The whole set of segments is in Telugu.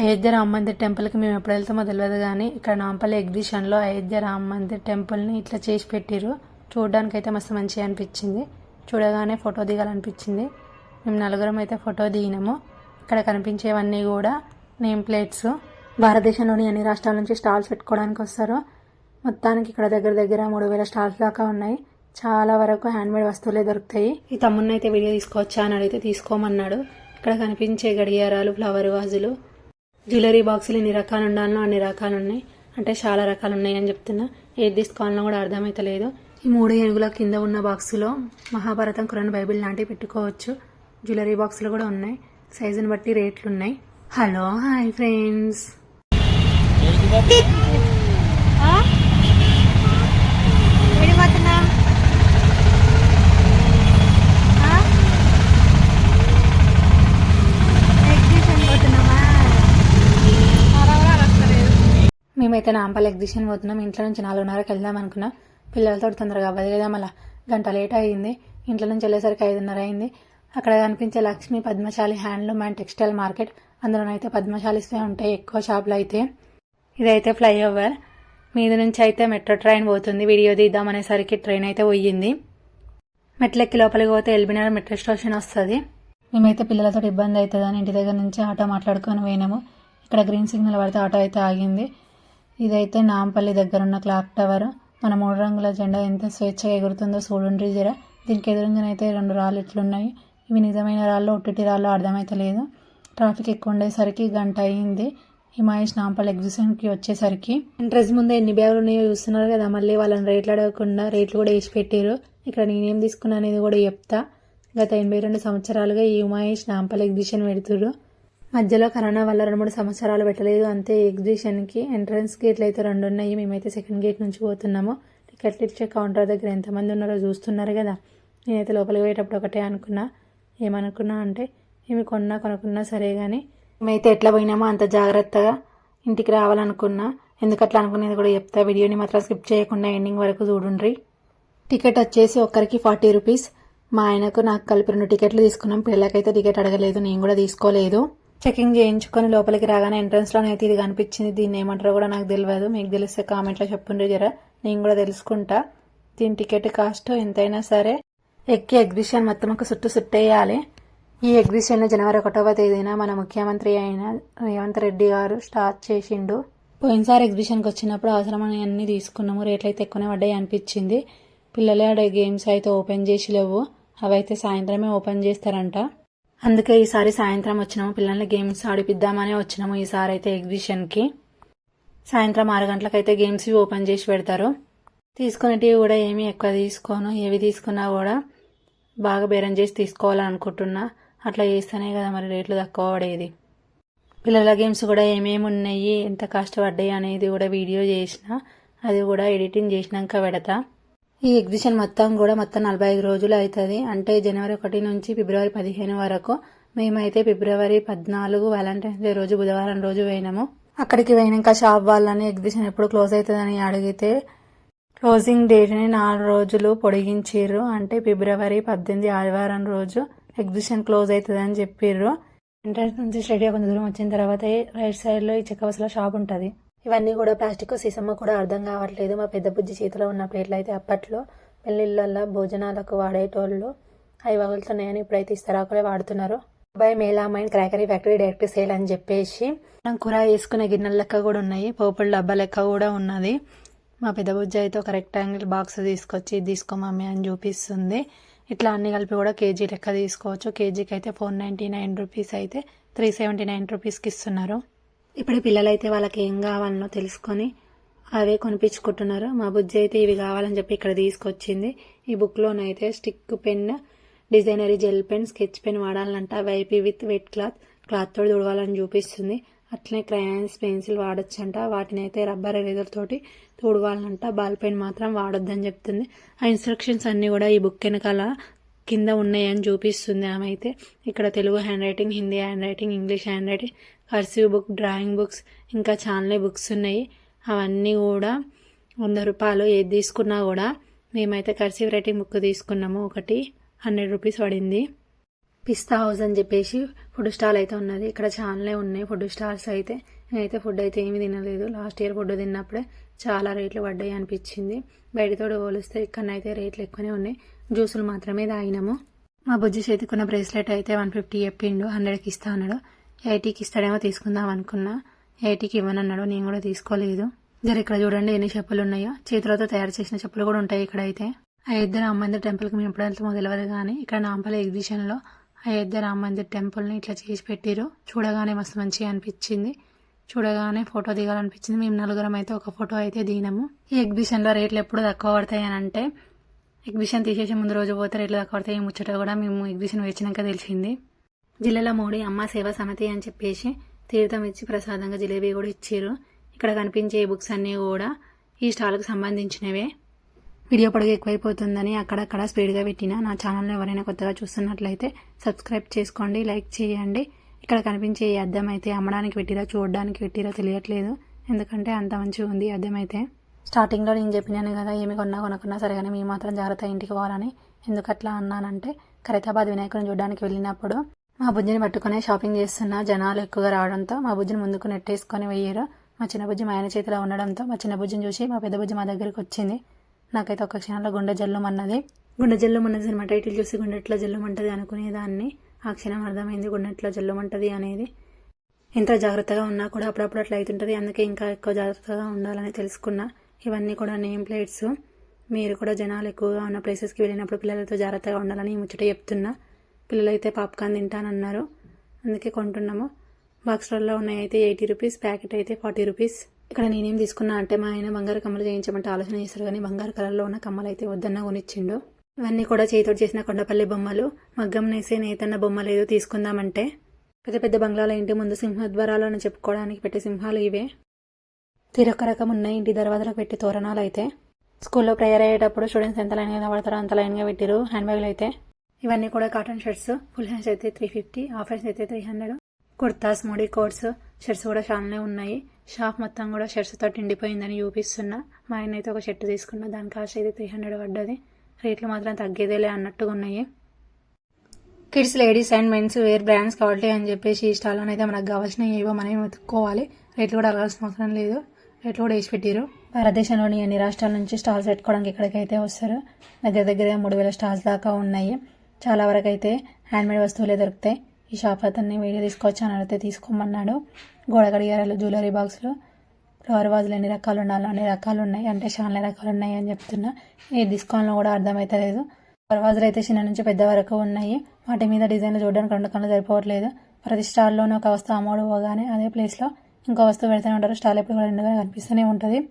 అయోధ్య రామ మందిర్ టెంపుల్కి మేము ఎప్పుడు వెళ్తామో తెలియదు కానీ ఇక్కడ నాంపల్లి ఎగ్జిబిషన్లో అయోధ్య రామ మందిర్ టెంపుల్ని ఇట్లా చేసి పెట్టిరు. చూడడానికి అయితే మస్తు మంచిగా అనిపించింది. చూడగానే ఫోటో దిగాలనిపించింది. మేము నలుగురం అయితే ఫోటో దిగినాము. ఇక్కడ కనిపించేవన్నీ కూడా నేమ్ ప్లేట్స్. భారతదేశంలోని అన్ని రాష్ట్రాల నుంచి స్టాల్స్ పెట్టుకోవడానికి వస్తారు. మొత్తానికి ఇక్కడ దగ్గర దగ్గర 3000 స్టాల్స్ దాకా ఉన్నాయి. చాలా వరకు హ్యాండ్మేడ్ వస్తువులే దొరుకుతాయి. ఈ తమ్ముడిని అయితే వీడియో తీసుకోవచ్చా అని అడిగితే తీసుకోమన్నాడు. ఇక్కడ కనిపించే గడియారాలు, ఫ్లవర్ వాజులు, జ్యువెలరీ బాక్సులు ఎన్ని రకాలు ఉండాలనో అన్ని రకాలు ఉన్నాయి. అంటే చాలా రకాలు ఉన్నాయి అని చెప్తున్నా. ఏది తీసుకోవాలనో కూడా అర్థమైతలేదు. ఈ 3 ఏనుగుల కింద ఉన్న బాక్సులో మహాభారతం, ఖురాన్, బైబిల్ లాంటివి పెట్టుకోవచ్చు. జ్యువెలరీ బాక్సులు కూడా ఉన్నాయి. సైజుని బట్టి రేట్లు ఉన్నాయి. Hello, hi friends. మేమైతే నాంపల్లి ఎగ్జిబిషన్ పోతున్నాం. ఇంట్లో నుంచి 4:30కి వెళ్దాం అనుకున్నా. పిల్లలతో తొందరగా అవ్వదు కదా, మళ్ళీ గంట లేట్ అయ్యింది. ఇంట్లో నుంచి వెళ్ళేసరికి 5:30 అయింది. అక్కడ కనిపించే Lakshmi Padmashali handloom and textile market. అందులోనైతే పద్మశాలిస్తే ఉంటాయి ఎక్కువ షాపులు అయితే. ఇదైతే ఫ్లైఓవర్ మీద నుంచి అయితే మెట్రో ట్రైన్ పోతుంది. వీడియో తీద్దామనేసరికి ట్రైన్ అయితే పోయింది. మెట్లెక్కి లోపలికి పోతే ఎల్బీనగర్ మెట్రో స్టేషన్ వస్తుంది. మేమైతే పిల్లలతో ఇబ్బంది అవుతుందని ఇంటి దగ్గర నుంచి ఆటో మాట్లాడుకొని పోయినాము. ఇక్కడ గ్రీన్ సిగ్నల్ పడితే ఆటో అయితే ఆగింది. ఇదైతే నాంపల్లి దగ్గర ఉన్న క్లాక్ టవర్. మన 3 రంగుల జెండా ఎంత స్వేచ్ఛగా ఎగురుతుందో చూడండి జర. దీనికి ఎదురుగానైతే 2 రాళ్ళు ఇట్లున్నాయి. ఇవి నిజమైన రాళ్ళు, ఒట్టిటి రాళ్ళు అర్థమైతలేదు. ట్రాఫిక్ ఎక్కువ ఉండేసరికి గంట అయ్యింది. హిమాయష్ నాంపల్లి ఎగ్జిబిషన్కి వచ్చేసరికి ఎంట్రెన్స్ ముందే ఎన్ని బ్యాగులు ఉన్నాయో చూస్తున్నారు కదా. మళ్ళీ వాళ్ళని రేట్లు అడగకుండా రేట్లు కూడా వేసి పెట్టారు. ఇక్కడ నేనేం తీసుకున్నా అనేది కూడా చెప్తా. గత 82 సంవత్సరాలుగా ఈ హిమాయష్ నాంపల్లి ఎగ్జిబిషన్ పెడుతురు. మధ్యలో కరోనా వల్ల 2-3 సంవత్సరాలు పెట్టలేదు అంతే. ఎగ్జిబిషన్కి ఎంట్రన్స్ గేట్లు అయితే 2 ఉన్నాయి. మేమైతే సెకండ్ గేట్ నుంచి పోతున్నాము. టికెట్లు ఇచ్చే కౌంటర్ దగ్గర ఎంతమంది ఉన్నారో చూస్తున్నారు కదా. నేనైతే లోపలికి పోయేటప్పుడు ఒకటే అనుకున్నా. ఏమనుకున్నా అంటే ఏమి కొనుక్కున్నా సరే కానీ మేమైతే ఎట్లా పోయినామో అంత జాగ్రత్తగా ఇంటికి రావాలనుకున్నా. ఎందుకట్లా అనుకునేది కూడా చెప్తా. వీడియోని మాత్రం స్కిప్ చేయకుండా ఎండింగ్ వరకు చూడండి. టికెట్ వచ్చేసి ఒక్కరికి 40 రూపీస్. మా ఆయనకు నాకు కలిపి 2 టికెట్లు తీసుకున్నాం. పిల్లలకైతే టికెట్ అడగలేదు, నేను కూడా తీసుకోలేదు. చెకింగ్ చేయించుకొని లోపలికి రాగానే ఎంట్రన్స్లోనైతే ఇది కనిపించింది. దీన్ని ఏమంటారో కూడా నాకు తెలియదు. మీకు తెలిస్తే కామెంట్లో చెప్పుండ్రి జర, నేను కూడా తెలుసుకుంటా. దీని టికెట్ కాస్ట్ ఎంతైనా సరే ఎక్కి ఎగ్జిబిషన్ మొత్తం ఒక చుట్టేయాలి. ఈ ఎగ్జిబిషన్ జనవరి 1వ తేదీన మన ముఖ్యమంత్రి అయిన రేవంత్ రెడ్డి గారు స్టార్ట్ చేసిండు. పోయినసారి ఎగ్జిబిషన్కి వచ్చినప్పుడు అవసరమని అన్ని తీసుకున్నాము. రేట్లు అయితే ఎక్కువనే పడ్డాయి అనిపించింది. పిల్లలే ఆడే గేమ్స్ అయితే ఓపెన్ చేసి లేవు. అవైతే సాయంత్రమే ఓపెన్ చేస్తారంట. అందుకే ఈసారి సాయంత్రం వచ్చినాము. పిల్లల్ని గేమ్స్ ఆడిపిద్దామనే వచ్చినాము ఈసారి అయితే ఎగ్జిబిషన్కి. సాయంత్రం 6 గంటలకైతే గేమ్స్ ఓపెన్ చేసి పెడతారు. తీసుకునేటివి కూడా ఏమీ ఎక్కువ తీసుకోను. ఏవి తీసుకున్నా కూడా బాగా బేరం చేసి తీసుకోవాలనుకుంటున్నా. అట్లా చేస్తేనే కదా మరి రేట్లు తక్కువ పడేది. పిల్లల గేమ్స్ కూడా ఏమేమి ఉన్నాయి, ఎంత కష్టపడ్డాయి అనేది కూడా వీడియో చేసిన. అది కూడా ఎడిటింగ్ చేసినాక పెడతా. ఈ ఎగ్జిబిషన్ మొత్తం 45 రోజులు అవుతుంది. అంటే జనవరి 1 నుంచి ఫిబ్రవరి 15 వరకు. మేమైతే ఫిబ్రవరి 14 వ్యాలంటైన్స్ డే రోజు బుధవారం రోజు పోయినాము. అక్కడికి పోయినాక షాప్ వాళ్ళని ఎగ్జిబిషన్ ఎప్పుడు క్లోజ్ అవుతుందని అడిగితే క్లోజింగ్ డేట్ని 4 రోజులు పొడిగించారు. అంటే ఫిబ్రవరి 18 ఆదివారం రోజు ఎగ్జిబిషన్ క్లోజ్ అవుతుందని చెప్పారు. ఎంట్రన్స్ నుంచి స్టేడియం కొంత దూరం వచ్చిన తర్వాత రైట్ సైడ్లో ఈ చెక్కవసల షాప్ ఉంటుంది. ఇవన్నీ కూడా ప్లాస్టిక్ సీసమ్మ కూడా అర్థం కావట్లేదు. మా పెద్ద బుజ్జి చేతిలో ఉన్న ప్లేట్లు అయితే అప్పట్లో పెళ్లిళ్ళల్లో భోజనాలకు వాడేటోళ్ళు. అవి వగులుతున్నాయని ఇప్పుడైతే ఇస్తరాకులే వాడుతున్నారు. అబ్బాయి మేలామైన్ క్రాకరీ ఫ్యాక్టరీ డైరెక్ట్ సేల్ అని చెప్పేసి కూర వేసుకునే గిన్నెల లెక్క కూడా ఉన్నాయి. పోపుల డబ్బా లెక్క కూడా ఉన్నది. మా పెద్ద బుజ్జి అయితే ఒక రెక్టాంగిల్ బాక్స్ తీసుకొచ్చి తీసుకో మమ్మీ అని చూపిస్తుంది. ఇట్లా అన్ని కలిపి కూడా కేజీ లెక్క తీసుకోవచ్చు. కేజీకి అయితే 499 రూపీస్ అయితే 379 రూపీస్కి ఇస్తున్నారు. ఇప్పుడు పిల్లలైతే వాళ్ళకి ఏం కావాలనో తెలుసుకొని అవే కొనిపించుకుంటున్నారు. మా బుజ్జి అయితే ఇవి కావాలని చెప్పి ఇక్కడ తీసుకొచ్చింది. ఈ బుక్లోనైతే stick pen, designery gel pen, sketch pen వాడాలంట. వైపీ విత్ వెట్ క్లాత్ తోటి తుడవాలని చూపిస్తుంది. అట్లనే క్రయాన్స్, పెన్సిల్ వాడొచ్చంట. వాటిని అయితే రబ్బర్ ఎరేజర్ తోటి తుడవాలంట. బాల్ పెన్ మాత్రం వాడొద్దని చెప్తుంది. ఆ ఇన్స్ట్రక్షన్స్ అన్ని కూడా ఈ బుక్ వెనకాల కింద ఉన్నాయని చూపిస్తుంది ఆమె అయితే. ఇక్కడ Telugu hand writing, Hindi hand writing, English hand writing, cursive book, drawing books, ఇంకా చాలా బుక్స్ ఉన్నాయి. అవన్నీ కూడా 100 రూపాయలు. ఏది తీసుకున్నా కూడా. మేమైతే కర్సివ్ రైటింగ్ బుక్ తీసుకున్నాము. ఒకటి 100 రూపీస్ పడింది. పిస్తా హౌస్ అని చెప్పేసి ఫుడ్ స్టాల్ అయితే ఉన్నది. ఇక్కడ చాలానే ఉన్నాయి ఫుడ్ స్టాల్స్ అయితే. నేనైతే ఫుడ్ అయితే ఏమీ తినలేదు. లాస్ట్ ఇయర్ ఫుడ్ తిన్నప్పుడే చాలా రేట్లు పడ్డాయి అనిపించింది. బయటతో పోలిస్తే ఇక్కడనైతే రేట్లు ఎక్కువనే ఉన్నాయి. జ్యూసులు మాత్రమే తాగినాము. మా బుజ్జి చేతికున్న బ్రేస్లెట్ అయితే 150 చెప్పిండు, 100కి ఇస్తా అన్నాడు. 80కి ఇస్తాడేమో తీసుకుందాం అనుకున్నా. 80కి ఇవ్వనన్నాడు. నేను కూడా తీసుకోలేదు. జర ఇక్కడ చూడండి ఎన్ని చెప్పులు ఉన్నాయో. చేతులతో తయారు చేసిన చెప్పులు కూడా ఉంటాయి ఇక్కడైతే. అయోధ్య రామ మందిర్ టెంపుల్కి మేము ఎప్పుడు వెళ్తామో తెలియదు కానీ ఇక్కడ నాంపల్లి ఎగ్జిబిషన్లో అయోధ్య రామ మందిర్ టెంపుల్ని ఇట్లా చేసి పెట్టిరు. చూడగానే మస్తు మంచిగా అనిపించింది. చూడగానే ఫోటో దిగాలనిపించింది. మేము నలుగురం అయితే ఒక ఫోటో అయితే దిగినాము. ఈ ఎగ్జిబిషన్లో రేట్లు ఎప్పుడు తక్కువ పడతాయి అని అంటే ఎగ్జిబిషన్ తీసేసే ముందు రోజు పోతే రేట్లు తక్కువ పడతాయి. ఈ ముచ్చట కూడా మేము ఎగ్జిబిషన్ వచ్చినాక తెలిసింది. జిల్లాల మోడీ అమ్మ సేవా సమితి అని చెప్పేసి తీర్థం ఇచ్చి ప్రసాదంగా జిలేబీ కూడా ఇచ్చారు. ఇక్కడ కనిపించే బుక్స్ అన్నీ కూడా ఈ స్టాల్కి సంబంధించినవే. వీడియో పొడుగు ఎక్కువైపోతుందని అక్కడక్కడ స్పీడ్గా పెట్టిన. నా ఛానల్ని ఎవరైనా కొత్తగా చూస్తున్నట్లయితే సబ్స్క్రైబ్ చేసుకోండి, లైక్ చేయండి. ఇక్కడ కనిపించే ఈ అద్దం అయితే అమ్మడానికి పెట్టిరా చూడడానికి పెట్టిరా తెలియట్లేదు, ఎందుకంటే అంత మంచిగా ఉంది అద్దం అయితే. స్టార్టింగ్లో నేను చెప్పినాను కదా ఏమి కొనుక్కున్నా సరే కానీ మేము మాత్రం జాగ్రత్త ఇంటికి పోవాలని. ఎందుకట్లా అన్నానంటే ఖైరతాబాద్ వినాయకుని చూడడానికి వెళ్ళినప్పుడు మా బుజ్జిని పట్టుకునే షాపింగ్ చేస్తున్న జనాలు ఎక్కువగా రావడంతో మా బుజ్జిని ముందుకు నెట్టేసుకొని పోయారు. మా చిన్న బుజ్జి మా ఆయన చేతిలో ఉండడంతో మా చిన్న బుజ్జిని చూసి మా పెద్ద బుజ్జి మా దగ్గరికి వచ్చింది. నాకైతే ఒక క్షణంలో గుండె జల్లుమన్నది. గుండె జల్లుమన్నది సినిమా టైటిల్ చూసి గుండెట్లో జల్లుమంటది అనుకునేదాన్ని. ఆ క్షణం అర్థమైంది గుండెట్లో జల్లుమంటది అనేది. ఎంత జాగ్రత్తగా ఉన్నా కూడా అప్పుడప్పుడు అట్లా అవుతుంటుంది. అందుకే ఇంకా ఎక్కువ జాగ్రత్తగా ఉండాలని తెలుసుకున్నా. ఇవన్నీ కూడా నేమ్ ప్లేట్స్. మీరు కూడా జనాలు ఎక్కువగా ఉన్న ప్లేసెస్కి వెళ్ళినప్పుడు పిల్లలతో జాగ్రత్తగా ఉండాలని ఈ ముచ్చట చెప్తున్నా. పిల్లలు అయితే పాప్కార్న్ తింటానన్నారు, అందుకే కొంటున్నాము. బాక్స్లలో ఉన్నాయి అయితే 80 రూపీస్, ప్యాకెట్ అయితే 40 రూపీస్. ఇక్కడ నేనేం తీసుకున్నా అంటే మా ఆయన బంగారు కమ్మలు చేయించమంటే ఆలోచన చేస్తారు కానీ బంగారు కలర్లో ఉన్న కమ్మలు అయితే వద్దన్నా కొనిచ్చిండు. ఇవన్నీ కూడా చేతితోటి చేసిన కొండపల్లి బొమ్మలు. మగ్గం నేసే నేతన్న బొమ్మలు ఏదో తీసుకుందామంటే పెద్ద పెద్ద బంగ్లాల ఇంటి ముందు సింహద్వారాలను చెప్పుకోవడానికి పెట్టే సింహాలు ఇవే. తీరొక్క రకం ఉన్నాయి ఇంటి దర్వాజలకు పెట్టి తోరణాలు అయితే. స్కూల్లో ప్రేయర్ అయ్యేటప్పుడు స్టూడెంట్స్ ఎంత లైన్గా నిలబడతారో అంత లైన్గా పెట్టిరు. హ్యాండ్ బ్యాగులు అయితే ఇవన్నీ కూడా కాటన్ షర్ట్స్. ఫుల్ హ్యాండ్స్ అయితే 350, హాఫ్ హ్యాండ్స్ అయితే 300. కుర్తాస్, మోడీ కోట్స్, షర్ట్స్ కూడా చాలానే ఉన్నాయి. షాప్ మొత్తం కూడా షర్ట్స్ తోటి నిండిపోయిందని చూపిస్తున్నా. మా ఆయన అయితే ఒక షర్ట్ తీసుకున్నా, దాని కాస్ట్ అయితే 300 పడ్డది. రేట్లు మాత్రం తగ్గేదేలే అన్నట్టుగా ఉన్నాయి. Kids, ladies and mens wear brands quality అని చెప్పేసి ఈ స్టాల్లో అయితే మనకు కావాల్సినవి ఏవో మనం వెతుక్కోవాలి. రేట్లు కూడా అడగాల్సిన అవసరం లేదు, రేట్లు కూడా వేసి పెట్టారు. భారతదేశంలోని అన్ని రాష్ట్రాల నుంచి స్టాల్స్ పెట్టుకోవడానికి ఇక్కడికైతే వస్తారు. దగ్గర 3000 స్టాల్స్ దాకా ఉన్నాయి. చాలా వరకు అయితే హ్యాండ్మేడ్ వస్తువులే దొరుకుతాయి. ఈ షాప్ అతన్ని వీడియో తీసుకొచ్చాను అడిగితే తీసుకోమన్నాడు. గోడ గడియారాలు, జ్యువెలరీ బాక్సులు, ఫ్లవర్ వాజులు ఎన్ని రకాలు ఉండాలో అన్ని రకాలు ఉన్నాయి. అంటే చాలా రకాలు ఉన్నాయి అని చెప్తున్నా. ఏ తీసుకోవాలో కూడా అర్థమవుతలేదు. ఫ్లవర్ వాజులు అయితే చిన్న నుంచి పెద్ద వరకు ఉన్నాయి. వాటి మీద డిజైన్లు చూడడానికి 2 కళ్ళు సరిపోవట్లేదు. ప్రతి స్టాల్లోనూ ఒక వస్తువు అమ్మోడు పోగానే అదే ప్లేస్లో ఇంకో వస్తువు పెడుతూనే ఉంటారు. స్టాల్ ఎప్పుడు కూడా రెండుగా కనిపిస్తూనే ఉంటుంది.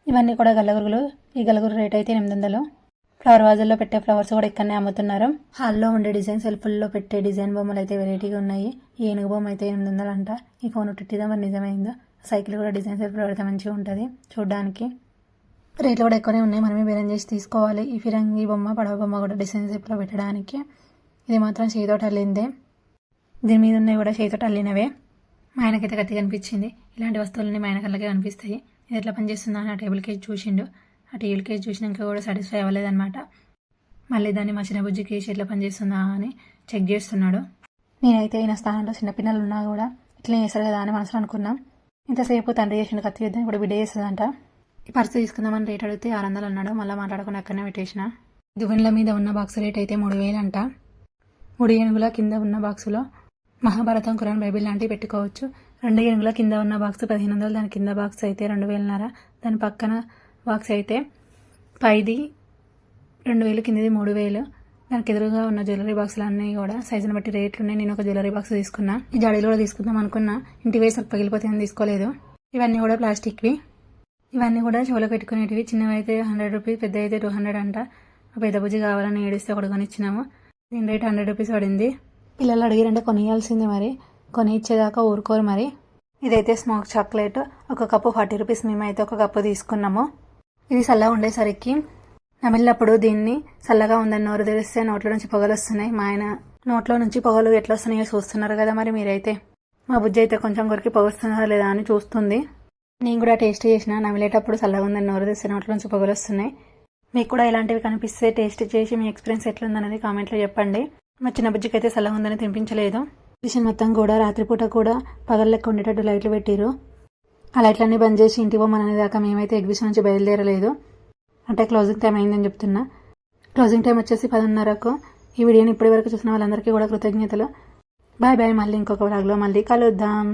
ఇవన్నీ కూడా గల్లగురుగులు. ఈ గల్లగురు రేట్ అయితే 800. ఫ్లవర్ వాజుల్లో పెట్టే ఫ్లవర్స్ కూడా ఇక్కడనే అమ్ముతున్నారు. హాల్లో ఉండే డిజైన్, సెల్ఫ్ల్లో పెట్టే డిజైన్ బొమ్మలు అయితే వెరైటీగా ఉన్నాయి. ఈ ఏనుగు బొమ్మ అయితే 800 అంట. ఈ ఫోన్ తిట్టిదా మరి నిజమైందా? సైకిల్ కూడా డిజైన్ సెల్ఫ్లో పెడితే మంచిగా ఉంటుంది చూడడానికి. రేట్లు కూడా ఎక్కువనే ఉన్నాయి. మనమే బేరం చేసి తీసుకోవాలి. ఈ ఫిరంగి బొమ్మ, పడవ బొమ్మ కూడా డిజైన్ సెల్ఫ్లో పెట్టడానికి. ఇది మాత్రం చేతితోటి అల్లిందే. దీని మీద ఉన్నవి కూడా చేతితోటి అల్లినవే. మా ఆయనకైతే గట్టిగా అనిపించింది. ఇలాంటి వస్తువులన్నీ మా ఆయన కళ్ళకే కనిపిస్తాయి. ఇది ఎట్లా పనిచేస్తుందా అని ఆ టేబుల్ కేజ్ చూసిండు. ఆ టేబుల్ కేజ్ చూసినాక కూడా సాటిస్ఫై అవ్వలేదన్నమాట. మళ్ళీ దాన్ని మా చిన్న బుజ్జికి వేసి ఎట్లా పనిచేస్తుందా అని చెక్ చేస్తున్నాడు. నేనైతే ఈయన స్థానంలో చిన్నపిల్లలు ఉన్నా కూడా ఇట్లా చేస్తారు కదా అని మనసులో అనుకున్నాం. ఇంతసేపు తండ్రి చేసిన కత్తి యుద్ధం ఇప్పుడు బిడ్డ చేస్తుందంట. ఈ పర్సు తీసుకుందామని రేట్ అడిగితే 600 అన్నాడు. మళ్ళీ మాట్లాడుకుని అక్కడనే పెట్టేసిన. దువ్వెనల మీద ఉన్న బాక్స్ రేట్ అయితే 3000 అంట. 3 ఏనుగుల కింద ఉన్న బాక్సులో మహాభారతం, ఖురాన్, బైబిల్ లాంటివి పెట్టుకోవచ్చు. 2 ఏనుగుల కింద ఉన్న బాక్స్ 1500. దాని కింద బాక్స్ అయితే 2000. దాని పక్కన బాక్స్ అయితే పైది 2000, కిందది 3000. దానికి ఎదురుగా ఉన్న జ్యువెలరీ బాక్సులు అన్నీ కూడా సైజుని బట్టి రేట్లు ఉన్నాయి. నేను ఒక జ్యువెలరీ బాక్స్ తీసుకున్నా. ఈ జాడీలు కూడా తీసుకుందాం అనుకున్నా. ఇంటి వేసి పగిలిపోతాయని తీసుకోలేదు. ఇవన్నీ కూడా ప్లాస్టిక్వి. ఇవన్నీ కూడా చెవులో పెట్టుకునేటివి. చిన్నవి అయితే 100 రూపీస్, పెద్ద అయితే 200 అంట. పెద్ద బుజ్జి కావాలని ఏడిస్తే ఒకటి కొనిచ్చినాము. దీని రేట్ 100 రూపీస్ పడింది. పిల్లలు అడిగారంటే కొనియాల్సింది, మరి కొని ఇచ్చేదాకా ఊరుకోరు. మరి ఇదైతే స్మోక్ చాక్లెట్. ఒక కప్పు 40 రూపీస్. మేమైతే ఒక కప్పు తీసుకున్నాము. ఇది చల్లగా ఉండేసరికి నమిలినప్పుడు దీన్ని చల్లగా ఉందని నోరు తెరిస్తే నోట్లో నుంచి పొగలు వస్తున్నాయి. మా ఆయన నోట్లో నుంచి పొగలు ఎట్లా వస్తున్నాయో చూస్తున్నారు కదా మరి మీరైతే. మా బుజ్జి అయితే కొంచెం కొరికి పొగొస్తున్నారా లేదా అని చూస్తుంది. నేను కూడా టేస్ట్ చేసిన. నమిలేటప్పుడు చల్లగా ఉందని నోరు తెరిస్తే నోట్లో నుంచి పొగలు వస్తున్నాయి. మీకు కూడా ఇలాంటివి కనిపిస్తే టేస్ట్ చేసి మీ ఎక్స్పీరియన్స్ ఎట్లుందనేది కామెంట్లో చెప్పండి. మా చిన్న బుజ్జికి అయితే సలహా ఉందని తినిపించలేదు. ఎగ్జిబిషన్ మొత్తం కూడా రాత్రిపూట కూడా పగలెక్క ఉండేటట్టు లైట్లు పెట్టిరు. ఆ లైట్లన్నీ బంద్ చేసి ఇంటికి పోమనే దాకా మేమైతే ఎగ్జిబిషన్ నుంచి బయలుదేరలేదు. అంటే క్లోజింగ్ టైం అయిందని చెప్తున్నా. క్లోజింగ్ టైం వచ్చేసి 10:30కు. ఈ వీడియోని ఇప్పటి వరకు చూసిన వాళ్ళందరికీ కూడా కృతజ్ఞతలు. Bye bye. మళ్ళీ ఇంకొక వ్లాగ్లో మళ్ళీ కలుద్దాం.